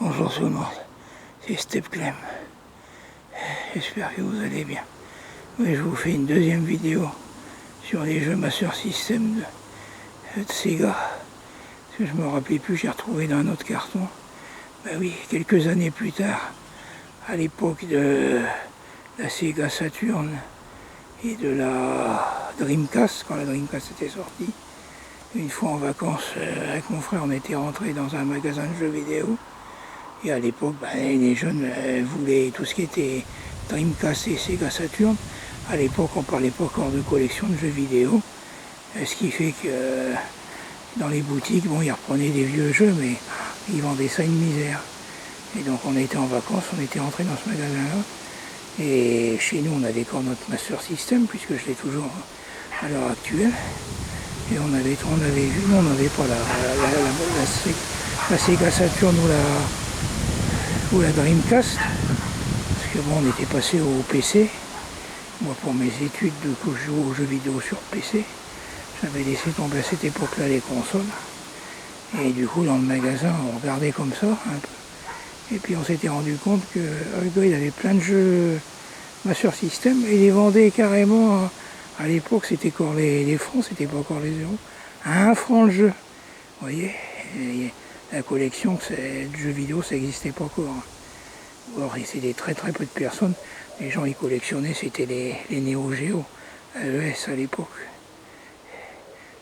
Bonjour tout le monde, c'est Step Clem. J'espère que vous allez bien. Oui, je vous fais une deuxième vidéo sur les jeux Master System de Sega. Parce que je me rappelais plus, j'ai retrouvé dans un autre carton. Ben oui, quelques années plus tard, à l'époque de la Sega Saturn et de la Dreamcast, quand la Dreamcast était sortie, une fois en vacances avec mon frère, on était rentré dans un magasin de jeux vidéo. Et à l'époque, les jeunes voulaient tout ce qui était Dreamcast et Sega Saturn. À l'époque, on ne parlait pas encore de collection de jeux vidéo. Ce qui fait que dans les boutiques, ils reprenaient des vieux jeux, mais ils vendaient ça une misère. Et donc on était en vacances, on était rentré dans ce magasin-là. Et chez nous, on avait encore notre Master System, puisque je l'ai toujours à l'heure actuelle. Et on avait vu, non, on n'avait pas la Sega Saturn ou la Dreamcast, parce que on était passé au PC. Moi, pour mes études, du coup, je jouais aux jeux vidéo sur PC. J'avais laissé tomber à cette époque-là les consoles. Et du coup, dans le magasin, on regardait comme ça, un peu. Et puis on s'était rendu compte que il avait plein de jeux Master System, et il les vendait carrément, à l'époque, c'était encore les francs, c'était pas encore les euros, à 1 franc le jeu. Vous voyez, la collection de jeux vidéo, ça n'existait pas encore. Alors, c'était très très peu de personnes. Les gens, ils collectionnaient, c'était les Neo Geo, AES à l'époque.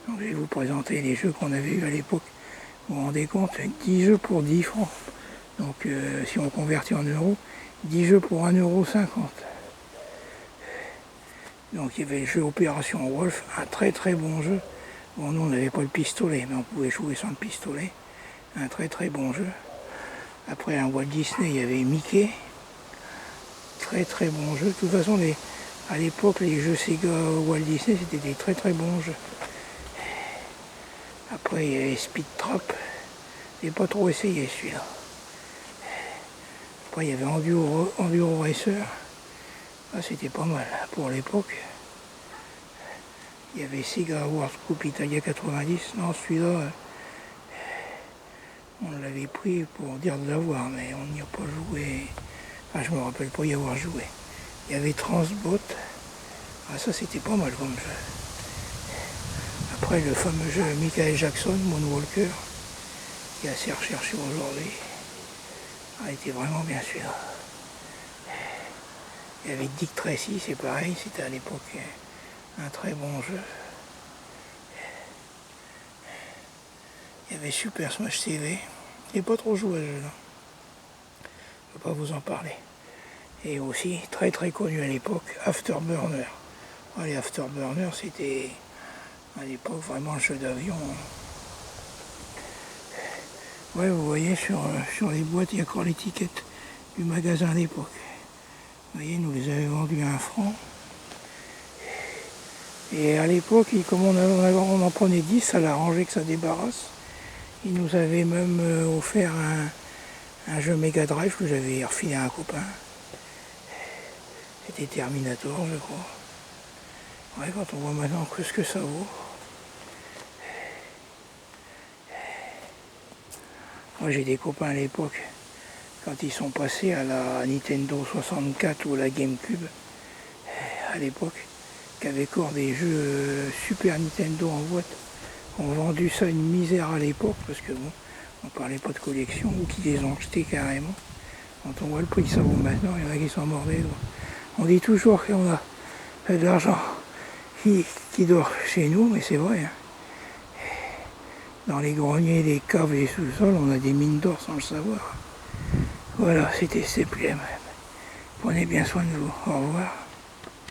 Donc, je vais vous présenter les jeux qu'on avait eu à l'époque. Vous vous rendez compte, 10 jeux pour 10 francs. Donc, si on convertit en euros, 10 jeux pour 1,50 €. Donc, il y avait le jeu Opération Wolf, un très très bon jeu. Bon, nous, on n'avait pas le pistolet, mais on pouvait jouer sans le pistolet. Un très très bon jeu. Après un Walt Disney, il y avait Mickey. Très très bon jeu. De toute façon, à l'époque, les jeux Sega Walt Disney, c'était des très très bons jeux. Après, il y avait Speed Trap. Je n'ai pas trop essayé celui-là. Après, il y avait Enduro Racer. Ah, c'était pas mal pour l'époque. Il y avait Sega World Cup Italia 90. Non, celui-là, on l'avait pris pour dire de l'avoir, mais on n'y a pas joué. Enfin, je me rappelle pas y avoir joué. Il y avait Transbot. Ah, ça, c'était pas mal comme jeu. Après, le fameux jeu Michael Jackson, Moonwalker, qui est assez recherché aujourd'hui. Ah, il était vraiment bien celui-là. Il y avait Dick Tracy, c'est pareil, c'était à l'époque un très bon jeu. Il y avait Super Smash TV. Je n'ai pas trop joué à ce jeu-là. Je ne peux pas vous en parler. Et aussi, très très connu à l'époque, Afterburner. Les Afterburner, c'était à l'époque vraiment un jeu d'avion. Ouais, vous voyez, sur les boîtes, il y a encore l'étiquette du magasin à l'époque. Vous voyez, nous les avions vendus à 1 franc. Et à l'époque, comme on en prenait 10, ça l'arrangeait que ça débarrasse. Il nous avait même offert un jeu Mega Drive que j'avais refilé à un copain. C'était Terminator, je crois. Ouais, quand on voit maintenant ce que ça vaut. Moi, j'ai des copains à l'époque, quand ils sont passés à la Nintendo 64 ou à la GameCube, à l'époque, qui avaient encore des jeux Super Nintendo en boîte, ont vendu ça une misère à l'époque, parce que bon, on parlait pas de collection, ou qui les ont achetés carrément. Quand on voit le prix que ça vaut maintenant, il y en a qui sont morts des doigts. On dit toujours qu'on a de l'argent qui dort chez nous, mais c'est vrai. Hein. Dans les greniers, les caves et les sous-sols, on a des mines d'or sans le savoir. Voilà, c'était Step Clem. Prenez bien soin de vous. Au revoir.